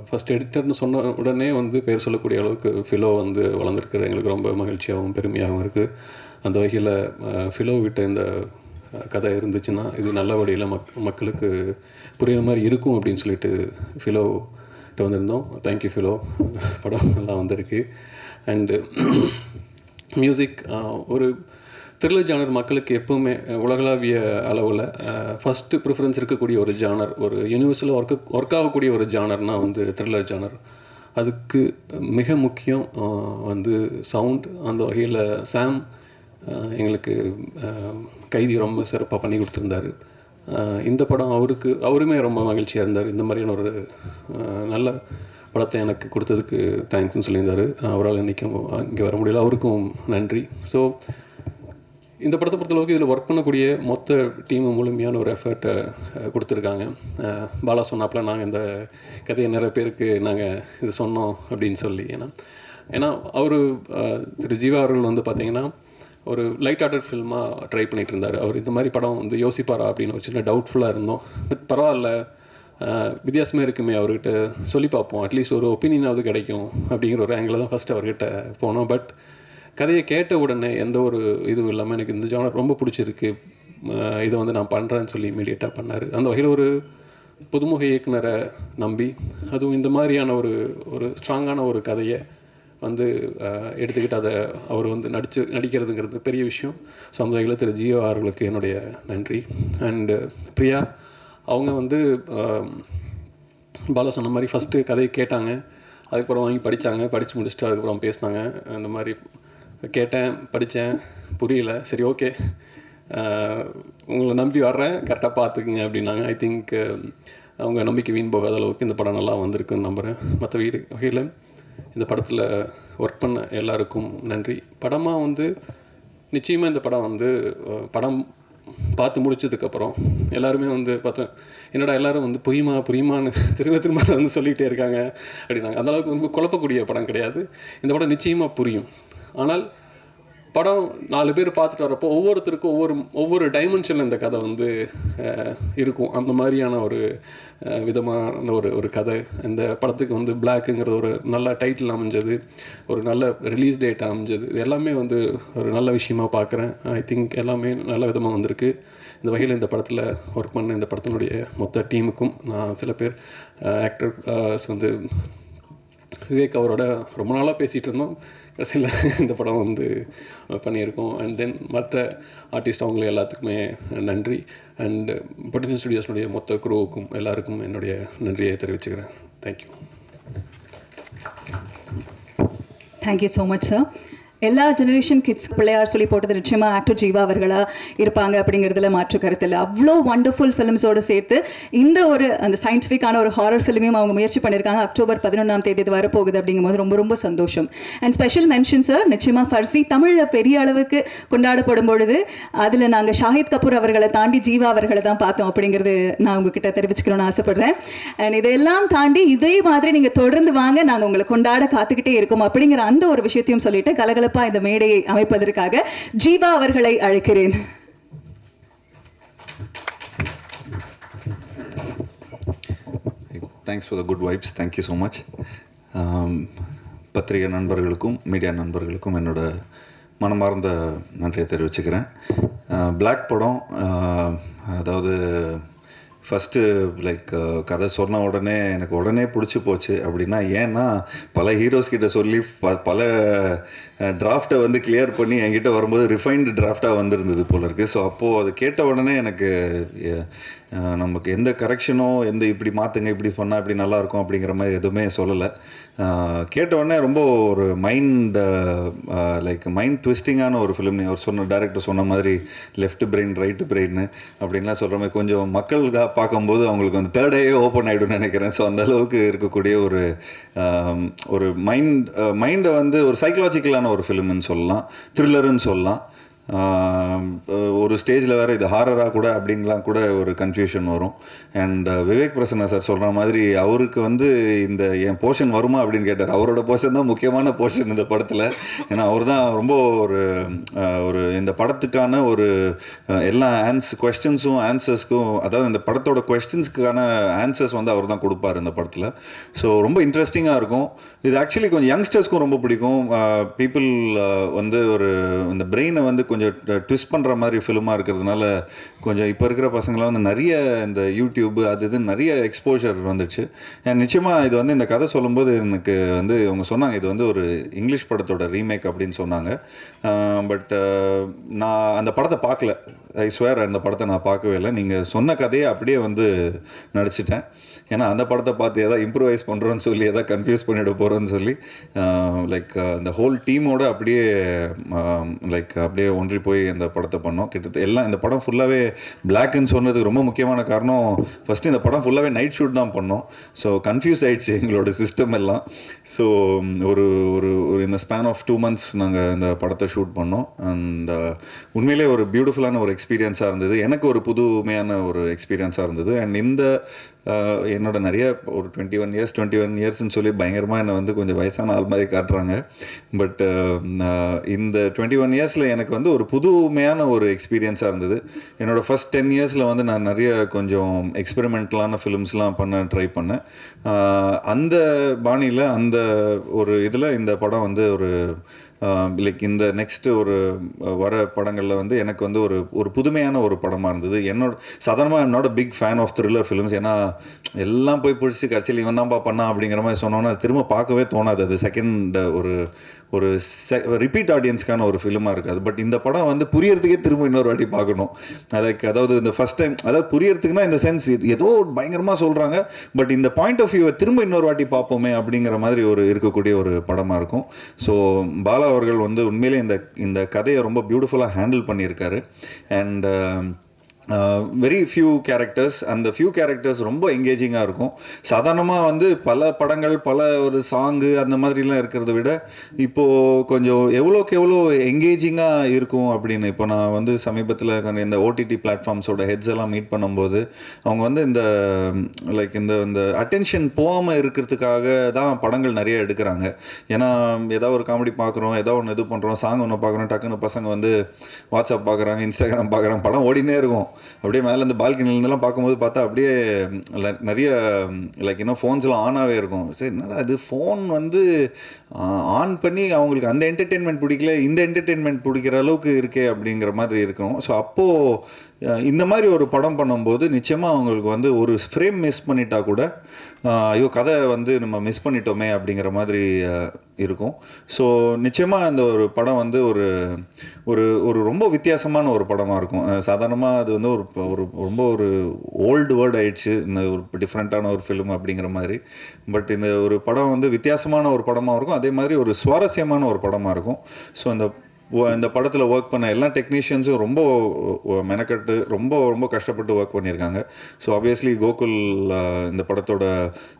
ஃபஸ்ட் எடிட்டர்னு சொன்ன உடனே வந்து பேர் சொல்லக்கூடிய அளவுக்கு ஃபிலோ வந்து வளர்ந்துருக்குறது எங்களுக்கு ரொம்ப மகிழ்ச்சியாகவும் பெருமையாகவும் இருக்குது. அந்த வகையில் ஃபிலோ விட்ட இந்த கதை இருந்துச்சுன்னா இது நல்ல வழியில் மக்களுக்கு புரியுற மாதிரி இருக்கும் அப்படின்னு சொல்லிட்டு ஃபிலோட்ட வந்திருந்தோம். தேங்க்யூ ஃபிலோ, படம் நல்லா வந்திருக்கு. அண்டு மியூசிக் ஒரு த்ரில்லர் ஜானர் மக்களுக்கு எப்போவுமே உலகளாவிய அளவில் ஃபஸ்ட்டு ப்ரிஃபரன்ஸ் இருக்கக்கூடிய ஒரு ஜானர், ஒரு யூனிவர்சலாக ஒர்க் ஆகக்கூடிய ஒரு ஜானர்னால் வந்து த்ரில்லர் ஜானர். அதுக்கு மிக முக்கியம் வந்து சவுண்ட். அந்த வகையில் சாம் எங்களுக்கு கைதி ரொம்ப சிறப்பாக பண்ணி கொடுத்துருந்தாரு. இந்த படம் அவருமே ரொம்ப மகிழ்ச்சியாக இருந்தார். இந்த மாதிரியான ஒரு நல்ல படத்தை எனக்கு கொடுத்ததுக்கு தேங்க்ஸ்ன்னு சொல்லியிருந்தார். அவரால் இன்றைக்கும் இங்கே வர முடியல, அவருக்கும் நன்றி. ஸோ இந்த படத்தை பொறுத்தளவுக்கு இதில் ஒர்க் பண்ணக்கூடிய மொத்த டீமு முழுமையான ஒரு எஃபர்ட்டை கொடுத்துருக்காங்க. பாலா சொன்னாப்பில் நாங்கள் இந்த கதையை நிறைய பேருக்கு நாங்கள் இது சொன்னோம் அப்படின்னு சொல்லி. ஏன்னா அவர் திரு ஜீவா அவர்கள் வந்து பார்த்திங்கன்னா ஒரு லைட் ஹார்ட்டட் ஃபில்மாக ட்ரை பண்ணிகிட்டு இருந்தார். அவர் இந்த மாதிரி படம் வந்து யோசிப்பாரா அப்படின்னு ஒரு சின்ன டவுட்ஃபுல்லாக இருந்தோம். பட் பரவாயில்ல, வித்தியாசமே இருக்குமே, அவர்கிட்ட சொல்லி பார்ப்போம், அட்லீஸ்ட் ஒரு ஒப்பீனியனாவது கிடைக்கும் அப்படிங்கிற ஒரு ஆங்கிள் தான் ஃபஸ்ட்டு அவர்கிட்ட போனோம். பட் கதையை கேட்ட உடனே எந்த ஒரு இதுவும் இல்லாமல் எனக்கு இந்த ஜானர் ரொம்ப பிடிச்சிருக்கு, இதை வந்து நான் பண்ணுறேன்னு சொல்லி இமீடியட்டாக பண்ணார். அந்த வகையில் ஒரு புதுமுக இயக்குனரை நம்பி அதுவும் இந்த மாதிரியான ஒரு ஸ்ட்ராங்கான ஒரு கதையை வந்து எடுத்துக்கிட்டு அதை அவர் வந்து நடிக்கிறதுங்கிறது பெரிய விஷயம். ஸோ அந்த வகையில் திரு ஜியோ அவர்களுக்கு என்னுடைய நன்றி. அண்டு பிரியா அவங்க வந்து பாலா சொன்ன மாதிரி ஃபஸ்ட்டு கதையை கேட்டாங்க, அதுக்கப்புறம் வாங்கி படித்து முடிச்சுட்டு அதுக்கப்புறம் பேசினாங்க. அந்த மாதிரி கேட்டேன், படித்தேன், புரியல, சரி ஓகே உங்களை நம்பி வர்றேன், கரெக்டாக பார்த்துக்குங்க அப்படின்னாங்க. ஐ திங்க் அவங்க நம்பிக்கை வீண் போகாத அளவுக்கு இந்த படம் நல்லா வந்திருக்குன்னு நம்புகிறேன். மற்ற வகையில் இந்த படத்தில் ஒர்க் பண்ண எல்லாருக்கும் நன்றி. படமாக வந்து நிச்சயமாக இந்த படம் வந்து படம் பார்த்து முடிச்சதுக்கப்புறம் எல்லாருமே வந்து பார்த்தேன், என்னடா எல்லோரும் வந்து புரியுமான்னு திரும்ப வந்து சொல்லிகிட்டே இருக்காங்க அப்படின்னாங்க. அந்தளவுக்கு ரொம்ப குழப்பக்கூடிய படம் கிடையாது. இந்த படம் நிச்சயமாக புரியும். ஆனால் படம் 4 பேர் பார்த்துட்டு வரப்போ ஒவ்வொருத்தருக்கும் ஒவ்வொரு டைமென்ஷனில் இந்த கதை வந்து இருக்கும். அந்த மாதிரியான ஒரு விதமான ஒரு கதை. இந்த படத்துக்கு வந்து பிளாக்குங்கிறது ஒரு நல்ல டைட்டில் அமைஞ்சது, ஒரு நல்ல ரிலீஸ் டேட் அமைஞ்சது, இது எல்லாமே வந்து ஒரு நல்ல விஷயமாக பார்க்குறேன். ஐ திங்க் எல்லாமே நல்ல விதமாக வந்திருக்கு. இந்த வகையில் இந்த படத்தில் ஒர்க் பண்ண இந்த படத்தினுடைய மொத்த டீமுக்கும் நான் சில பேர் ஆக்டர்ஸ் வந்து விவேக் அவரோட ரொம்ப நாளாக பேசிகிட்டு இருந்தோம், கடைசியில் இந்த படம் வந்து பண்ணியிருக்கோம். அண்ட் தென் மற்ற ஆர்டிஸ்ட் அவங்களுக்கு எல்லாத்துக்குமே நன்றி. அண்ட் பொட்டன்ஷியல் ஸ்டுடியோஸ்னுடைய மொத்த குரூவுக்கும் எல்லாருக்கும் என்னுடைய நன்றியை தெரிவிச்சுக்கிறேன். Thank you. Thank you so much sir. எல்லா ஜெனரேஷன் கிட்ஸ் பிள்ளையார் சொல்லி போட்டது நிச்சயமாக ஆக்டர் ஜீவா அவர்களாக இருப்பாங்க அப்படிங்கிறதுல மாற்று கருத்து இல்லை. அவ்வளோ வண்டர்ஃபுல் ஃபிலிம்ஸோடு சேர்த்து இந்த அந்த சயின்டிஃபிக்கான ஒரு ஹாரர் ஃபிலிமையும் அவங்க முயற்சி பண்ணியிருக்காங்க. அக்டோபர் 11ஆம் தேதி இது வரப்போகுது அப்படிங்கும்போது ரொம்ப ரொம்ப சந்தோஷம். அண்ட் ஸ்பெஷல் மென்ஷன் சார், நிச்சயமாக ஃபர்சி தமிழில் பெரிய அளவுக்கு கொண்டாடப்படும் பொழுது அதில் நாங்கள் ஷாஹித் கபூர் அவர்களை தாண்டி ஜீவா அவர்களை தான் பார்த்தோம் அப்படிங்கிறது நான் உங்ககிட்ட தெரிவிச்சுக்கணும்னு ஆசைப்படுறேன். அண்ட் இதையெல்லாம் தாண்டி இதே மாதிரி நீங்கள் தொடர்ந்து வாங்க, நாங்கள் உங்களை கொண்டாட காத்துக்கிட்டே இருக்கோம் அப்படிங்கிற அந்த ஒரு விஷயத்தையும் சொல்லிட்டு கலகலப்பா இந்த மேடையை அமைப்பதற்காக ஜீவா அவர்களை அழைக்கிறேன். Thanks for the good vibes. Thank you so much. பத்திரிகை நண்பர்களுக்கும் மீடியா நண்பர்களுக்கும் என்னோட மனமார்ந்த நன்றியை தெரிவிச்சுக்கிறேன். பிளாக் படம் அதாவது ஃபஸ்ட்டு கதை சொன்ன உடனே எனக்கு உடனே பிடிச்சி போச்சு. அப்படின்னா ஏன்னா பல ஹீரோஸ் கிட்ட சொல்லி பல டிராஃப்டை வந்து கிளியர் பண்ணி என்கிட்ட வரும்போது ரிஃபைன்டு டிராஃப்டாக வந்திருந்தது போல இருக்குது. ஸோ அப்போது அது கேட்ட உடனே எனக்கு நமக்கு எந்த கரெக்ஷனோ எந்த இப்படி மாற்றுங்க இப்படி சொன்னால் இப்படி நல்லாயிருக்கும் அப்படிங்கிற மாதிரி எதுவுமே சொல்லலை. கேட்டவுடனே ரொம்ப ஒரு மைண்ட் ட்விஸ்டிங்கான ஒரு ஃபிலிம். அவர் டேரக்டர் சொன்ன மாதிரி லெஃப்ட் பிரெயின் ரைட்டு பிரெயின் அப்படின்லாம் சொல்கிற மாதிரி கொஞ்சம் மக்கள் பார்க்கும்போது அவங்களுக்கு வந்து தேர்ட் ஐயே ஓப்பன் ஆகிடும்னு நினைக்கிறேன். ஸோ அந்த அளவுக்கு இருக்கக்கூடிய ஒரு மைண்டை வந்து ஒரு சைக்கலாஜிக்கலான ஒரு ஃபிலிம்னு சொல்லலாம், த்ரில்லருன்னு சொல்லலாம். ஒரு ஸ்டேஜில் வேறு இது ஹாரராக கூட அப்படின்லாம் கூட ஒரு கன்ஃபியூஷன் வரும். அண்ட் விவேக் பிரசன்னா சார் சொல்கிற மாதிரி அவருக்கு வந்து இந்த என் போர்ஷன் வருமா அப்படின்னு கேட்டார். அவரோட போர்ஷன் தான் முக்கியமான போர்ஷன் இந்த படத்தில். ஏன்னா அவர் தான் ரொம்ப ஒரு இந்த படத்துக்கான ஒரு எல்லா கொஸ்டின்ஸும் ஆன்சர்ஸ்க்கும், அதாவது இந்த படத்தோட கொஸ்டின்ஸ்க்கான ஆன்சர்ஸ் வந்து அவர் தான் கொடுப்பார் இந்த படத்தில். ஸோ ரொம்ப இன்ட்ரெஸ்டிங்காக இருக்கும். இது ஆக்சுவலி கொஞ்சம் யங்ஸ்டர்ஸ்க்கும் ரொம்ப பிடிக்கும். பீப்புள் வந்து இந்த பிரெயினை வந்து கொஞ்சம் ட்விஸ்ட் பண்ணுற மாதிரி ஃபிலிமாக இருக்கிறதுனால கொஞ்சம் இப்போ இருக்கிற பசங்களாம் வந்து நிறைய இந்த யூடியூப் அது இது நிறைய எக்ஸ்போஜர் வந்துச்சு. நிச்சயமாக இது வந்து இந்த கதை சொல்லும்போது எனக்கு வந்து அவங்க சொன்னாங்க இது வந்து ஒரு இங்கிலீஷ் படத்தோட ரீமேக் அப்படின்னு சொன்னாங்க. பட் நான் அந்த படத்தை பார்க்கல. ஐ ஸ்வேர் அந்த படத்தை நான் பார்க்கவே இல்லை. நீங்கள் சொன்ன கதையை அப்படியே வந்து நடிச்சிட்டேன். ஏன்னா அந்த படத்தை பார்த்து எதாவது இம்ப்ரூவைஸ் பண்ணுறோன்னு சொல்லி எதாவது கன்ஃபியூஸ் பண்ணிவிட போகிறோன்னு சொல்லி அந்த ஹோல் டீமோடு அப்படியே அப்படியே ஒன்றி போய் அந்த படத்தை பண்ணோம். கிட்டத்தட்ட எல்லாம் இந்த படம் ஃபுல்லாகவே பிளாக்னு சொன்னதுக்கு ரொம்ப முக்கியமான காரணம், ஃபஸ்ட்டு இந்த படம் ஃபுல்லாகவே நைட் ஷூட் தான் பண்ணோம். ஸோ கன்ஃபியூஸ் ஆகிடுச்சு எங்களோட சிஸ்டம் எல்லாம். ஸோ ஒரு இந்த ஸ்பேன் ஆஃப் 2 months நாங்கள் இந்த படத்தை ஷூட் பண்ணோம். அண்ட் உண்மையிலே ஒரு பியூட்டிஃபுல்லான ஒரு எக்ஸ்பீரியன்ஸாக இருந்தது. எனக்கு ஒரு புதுமையான ஒரு எக்ஸ்பீரியன்ஸாக இருந்தது. அண்ட் என்னோட நிறைய ஒரு 21 இயர்ஸ்ன்னு சொல்லி பயங்கரமாக என்னை வந்து கொஞ்சம் வயசான ஆள் மாதிரி காட்டுறாங்க. பட் இந்த 21 இயர்ஸில் எனக்கு வந்து ஒரு புதுமையான ஒரு எக்ஸ்பீரியன்ஸாக இருந்தது. என்னோடய ஃபஸ்ட் 10 இயர்ஸில் வந்து நான் நிறைய கொஞ்சம் எக்ஸ்பெரிமெண்டலான ஃபிலிம்ஸ்லாம் ட்ரை பண்ணேன். அந்த பாணியில் அந்த ஒரு இதில் இந்த படம் வந்து ஒரு இந்த நெக்ஸ்ட்டு வர படங்களில் வந்து எனக்கு வந்து ஒரு புதுமையான ஒரு படமாக இருந்தது. சாதாரணமாக என்னோட big fan of thriller films. ஏன்னா எல்லாம் போய் பிடிச்சி கடைசியில் இவன் தான்ப்பா பண்ணா அப்படிங்கிற மாதிரி சொன்னோன்னா திரும்ப பார்க்கவே தோணாது. அது செகண்ட் ஒரு ரிப்பீட் ஆடியன்ஸ்க்கான ஒரு ஃபிலிமாக இருக்காது. பட் இந்த படம் வந்து புரியறதுக்கே திரும்ப இன்னொரு வாட்டி பார்க்கணும். அதாவது இந்த ஃபஸ்ட் டைம் அதாவது புரியறதுக்குன்னா இந்த சென்ஸ் ஏதோ பயங்கரமாக சொல்கிறாங்க, பட் இந்த பாயிண்ட் ஆஃப் வியூவை திரும்ப இன்னொரு வாட்டி பார்ப்போமே அப்படிங்கிற மாதிரி இருக்கக்கூடிய ஒரு படமாக இருக்கும். ஸோ பாலா அவர்கள் வந்து உண்மையிலே இந்த கதையை ரொம்ப பியூட்டிஃபுல்லாக ஹேண்டில் பண்ணியிருக்காரு. அண்ட் வெரி ஃபியூ கேரக்டர்ஸ், அந்த ஃபியூ கேரக்டர்ஸ் ரொம்ப எங்கேஜிங்காக இருக்கும். சாதாரணமாக வந்து பல படங்கள் ஒரு சாங்கு அந்த மாதிரிலாம் இருக்கிறத விட இப்போது கொஞ்சம் எவ்வளோக்கு எவ்வளோ எங்கேஜிங்காக இருக்கும் அப்படின்னு. இப்போ நான் வந்து சமீபத்தில் இந்த ஓடிடி பிளாட்ஃபார்ம்ஸோட ஹெட்ஸ் எல்லாம் மீட் பண்ணும்போது அவங்க வந்து இந்த அட்டென்ஷன் போகாமல் இருக்கிறதுக்காக தான் படங்கள் நிறைய எடுக்கிறாங்க. ஏன்னா ஏதாவது ஒரு காமெடி பார்க்குறோம், ஏதாவது ஒன்று இது பண்ணுறோம், சாங் ஒன்று பார்க்குறோம், டக்குன்னு பசங்க வந்து வாட்ஸ்அப் பார்க்குறாங்க, இன்ஸ்டாகிராம் பார்க்குறாங்க, படம் ஓடினே இருக்கும். அப்படியே மேலே இந்த பால்கனிலேருந்துலாம் பார்க்கும்போது பார்த்தா அப்படியே நிறைய ஃபோன்ஸ்லாம் ஆனாகவே இருக்கும். சரி, என்னடா இது ஃபோன் வந்து ஆன் பண்ணி அவங்களுக்கு அந்த என்டர்டெயின்மெண்ட் பிடிக்கல, இந்த என்டர்டெயின்மெண்ட் பிடிக்கிற அளவுக்கு இருக்கே அப்படிங்கிற மாதிரி இருக்கும். ஸோ அப்போது இந்த மாதிரி ஒரு படம் பண்ணும்போது நிச்சயமாக அவங்களுக்கு வந்து ஒரு ஃப்ரேம் மிஸ் பண்ணிட்டா கூட ஐயோ கதை வந்து நம்ம மிஸ் பண்ணிட்டோமே அப்படிங்கிற மாதிரி இருக்கும். ஸோ நிச்சயமாக இந்த ஒரு படம் வந்து ஒரு ரொம்ப வித்தியாசமான ஒரு படமாக இருக்கும். சாதாரணமாக அது வந்து ரொம்ப ஓல்டு வேர்ட் ஆயிடுச்சு இந்த ஒரு டிஃப்ரெண்ட்டான ஒரு ஃபிலிம் அப்படிங்கிற மாதிரி. பட் இந்த ஒரு படம் வந்து வித்தியாசமான ஒரு படமாக இருக்கும், அதே மாதிரி ஒரு சுவாரஸ்யமான ஒரு படமாக இருக்கும். ஸோ இந்த படத்தில் ஒர்க் பண்ண எல்லா டெக்னீஷியன்ஸும் ரொம்ப மெனக்கட்டு ரொம்ப கஷ்டப்பட்டு ஒர்க் பண்ணியிருக்காங்க. ஸோ ஆப்வியஸ்லி கோகுல் இந்த படத்தோட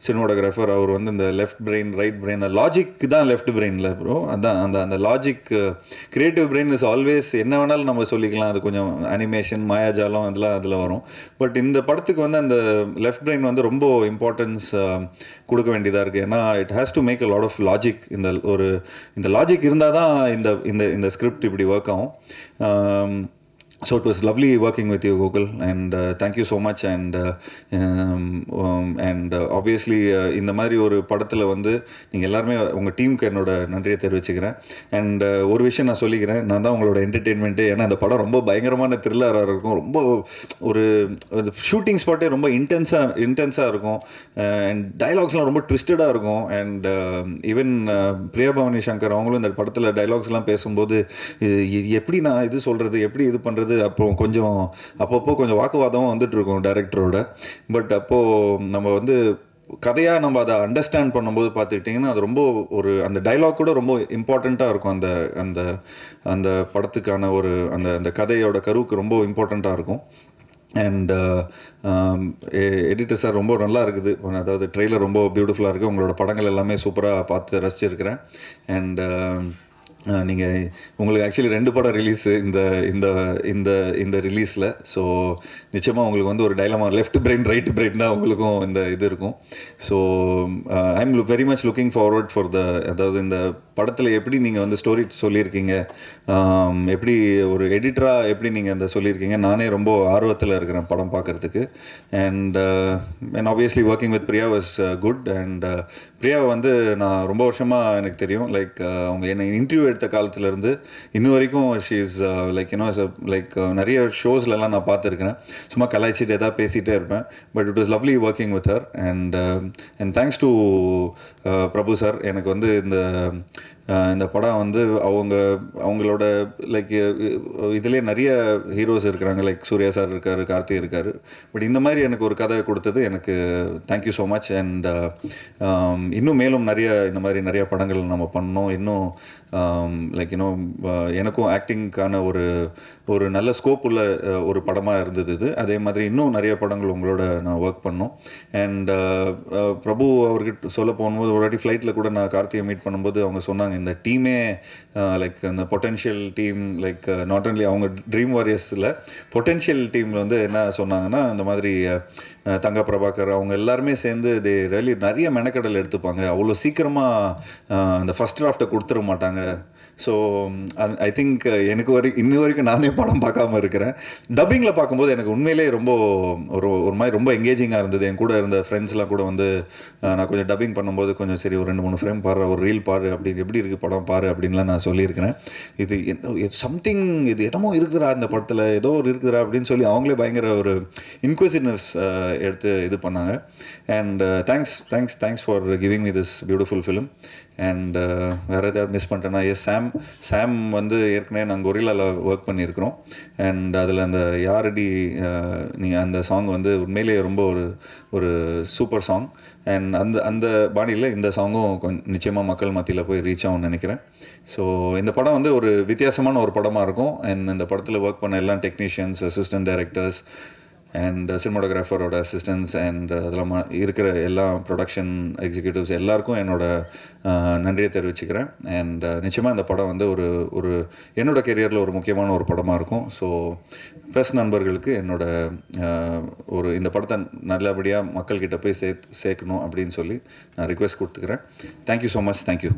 சினிமோட்டோகிராஃபர், அவர் வந்து இந்த left brain right brain logic தான் லெஃப்ட் பிரெயினில் ப்ரோ. அதான் அந்த logic creative brain is always என்ன வேணாலும் நம்ம சொல்லிக்கலாம். அது கொஞ்சம் அனிமேஷன் மாயாஜாலம் அதெல்லாம் அதில் வரும். பட் இந்த படத்துக்கு வந்து அந்த லெஃப்ட் பிரெயின் வந்து ரொம்ப இம்பார்ட்டன்ஸ் கொடுக்க வேண்டியதாக இருக்குது. ஏன்னா it has to make a lot of logic. இந்த லாஜிக் இருந்தால் தான் இந்த ஸ்கிரிப்ட் இப்படி ஒர்க் ஆகும். So it was lovely working with you, Gokul, and thank you so much. And obviously இந்த மாதிரி ஒரு படத்தில் வந்து நீங்கள் எல்லாருமே உங்கள் டீமுக்கு என்னோட நன்றியை தெரிவிச்சுக்கிறேன். அண்ட் ஒரு விஷயம் நான் சொல்லிக்கிறேன், நான் தான் உங்களோட என்டர்டெயின்மெண்ட்டு. ஏன்னா அந்த படம் ரொம்ப பயங்கரமான த்ரில்லராக இருக்கும், ரொம்ப ஒரு ஷூட்டிங் ஸ்பாட்டே ரொம்ப இன்டென்ஸாக இருக்கும். அண்ட் டைலாக்ஸ்லாம் ரொம்ப ட்விஸ்டடாக இருக்கும். அண்ட் ஈவன் பிரியாபவானி சங்கர் அவங்களும் இந்த படத்தில் டைலாக்ஸ்லாம் பேசும்போது எப்படி நான் இது சொல்கிறது, எப்படி இது பண்ணுறது அது அப்போ கொஞ்சம் அப்பப்போ கொஞ்சம் வாக்குவாதமும் வந்துட்டு இருக்கும் டைரக்டரோட. பட் அப்போது நம்ம வந்து கதையாக நம்ம அதை அண்டர்ஸ்டாண்ட் பண்ணும்போது பார்த்துக்கிட்டிங்கன்னா அது ரொம்ப ஒரு அந்த டைலாக் கூட ரொம்ப இம்பார்ட்டண்ட்டாக இருக்கும். அந்த அந்த அந்த படத்துக்கான ஒரு அந்த அந்த கதையோட கருவுக்கு ரொம்ப இம்பார்ட்டண்ட்டாக இருக்கும். அண்ட் எடிட்டர் சார் ரொம்ப நல்லா இருக்குது. அதாவது ட்ரெய்லர் ரொம்ப பியூட்டிஃபுல்லாக இருக்குது. உங்களோட படங்கள் எல்லாமே சூப்பராக பார்த்து ரசிச்சிருக்கிறேன். அண்ட் நீங்கள் உங்களுக்கு ஆக்சுவலி 2 படம் ரிலீஸு இந்த இந்த இந்த இந்த ரிலீஸில். ஸோ நிச்சயமாக உங்களுக்கு வந்து ஒரு dilemma, left brain right brain தான் உங்களுக்கும் இந்த இது இருக்கும். So I am very much looking forward for அதாவது இந்த படத்தில் எப்படி நீங்கள் வந்து ஸ்டோரி சொல்லியிருக்கீங்க, எப்படி ஒரு எடிட்டராக எப்படி நீங்கள் அந்த சொல்லியிருக்கீங்க, நானே ரொம்ப ஆர்வத்தில் இருக்கிறேன் படம் பார்க்குறதுக்கு. And obviously working with Priya was good. And பிரியாவை வந்து நான் ரொம்ப வருஷமாக எனக்கு தெரியும். லைக் அவங்க என்னை இன்டர்வியூ எடுத்த காலத்துலேருந்து இன்னும் வரைக்கும் ஷீ இஸ் லைக் லைக் நிறைய ஷோஸ்லலாம் நான் பார்த்துருக்கிறேன். சும்மா கலாய்ச்சிட்டு எதாவது பேசிகிட்டே இருப்பேன். But it was lovely working with her. And thanks to Prabhu sir. எனக்கு வந்து இந்த படம் வந்து அவங்களோட லைக் இதுலேயே நிறைய ஹீரோஸ் இருக்கிறாங்க. லைக் சூர்யா சார் இருக்கார், கார்த்தி இருக்கார். பட் இந்த மாதிரி எனக்கு ஒரு கதை கொடுத்தது எனக்கு தேங்க்யூ ஸோ மச். அண்ட் இன்னும் மேலும் இந்த மாதிரி நிறைய படங்கள் நம்ம பண்ணோம். இன்னும் லைக் எனக்கும் ஆக்டிங்க்கான ஒரு நல்ல ஸ்கோப் உள்ள ஒரு படமாக இருந்தது இது. அதே மாதிரி இன்னும் நிறைய படங்கள் உங்களோட நான் ஒர்க் பண்ணோம். அண்ட் பிரபு அவர்கிட்ட சொல்ல போகும்போது ஒரு வாட்டி ஃப்ளைட்டில் கூட நான் கார்த்தியை மீட் பண்ணும்போது அவங்க சொன்னாங்க, இந்த டீமே லைக் அந்த potential team like not only அவங்க ட்ரீம் வாரியர்ஸில் பொட்டென்ஷியல் டீமில் வந்து என்ன சொன்னாங்கன்னா, இந்த மாதிரி தங்க பிரபாகர் அவங்க எல்லாருமே சேர்ந்து நிறைய மெனக்கடல் எடுத்துப்பாங்க. அவ்வளோ சீக்கிரமாக அந்த ஃபஸ்ட் டிராஃப்டை கொடுத்துட மாட்டாங்க. ஸோ ஐ திங்க் எனக்கு இன்னி வரைக்கும் நானே படம் பார்க்காம இருக்கிறேன். டப்பிங்கில் பார்க்கும்போது எனக்கு உண்மையிலே ரொம்ப ஒரு மாதிரி ரொம்ப எங்கேஜிங்காக இருந்தது. என் கூட இருந்த ஃப்ரெண்ட்ஸ்லாம் கூட வந்து நான் கொஞ்சம் டப்பிங் பண்ணும்போது கொஞ்சம் சரி ஒரு 2-3 ஃப்ரேம் பாரு, ஒரு ரீல் பாரு, அப்படி எப்படி இருக்குது படம் பாரு அப்படின்லாம் நான் சொல்லியிருக்கிறேன். இது சம்திங் இது என்னமோ இருக்குதுரா இந்த படத்தில், ஏதோ ஒரு இருக்குதுரா அப்படின்னு சொல்லி அவங்களே பயங்கர ஒரு இன்க்விசிவ்னஸ் எடுத்து இது பண்ணாங்க. And thanks for giving me this beautiful film. And வேறு ஏதாவது மிஸ் பண்ணிட்டேன்னா, சாம் வந்து ஏற்கனவே நாங்கள் கொரில்லாவில் ஒர்க் பண்ணியிருக்கிறோம். அண்ட் அதில் அந்த யாரடி நீங்கள் அந்த சாங் வந்து உண்மையிலேயே ரொம்ப ஒரு சூப்பர் சாங். அண்ட் அந்த பாணியில் இந்த சாங்கும் நிச்சயமாக மக்கள் மத்தியில் போய் ரீச் ஆகும்னு நினைக்கிறேன். ஸோ இந்த படம் வந்து ஒரு வித்தியாசமான ஒரு படமாக இருக்கும். அண்ட் இந்த படத்தில் ஒர்க் பண்ண எல்லா டெக்னீஷியன்ஸ், அசிஸ்டன்ட் டைரக்டர்ஸ் அண்ட் சினிமாட்டோகிராஃபரோட அசிஸ்டன்ஸ் அண்ட் அதெல்லாம் இருக்கிற எல்லா ப்ரொடக்ஷன் எக்ஸிக்யூட்டிவ்ஸ் எல்லாருக்கும் என்னோட நன்றியை தெரிவிச்சுக்கிறேன். அண்ட் நிச்சயமாக இந்த படம் வந்து ஒரு என்னோட கெரியரில் ஒரு முக்கியமான ஒரு படமாக இருக்கும். ஸோ ப்ரெஸ் நண்பர்களுக்கு என்னோட இந்த படத்தை நல்லபடியாக மக்கள்கிட்ட போய் சேர்க்கணும் அப்படின்னு சொல்லி நான் ரிக்வெஸ்ட் கொடுத்துக்கிறேன். Thank you so much. தேங்க்யூ.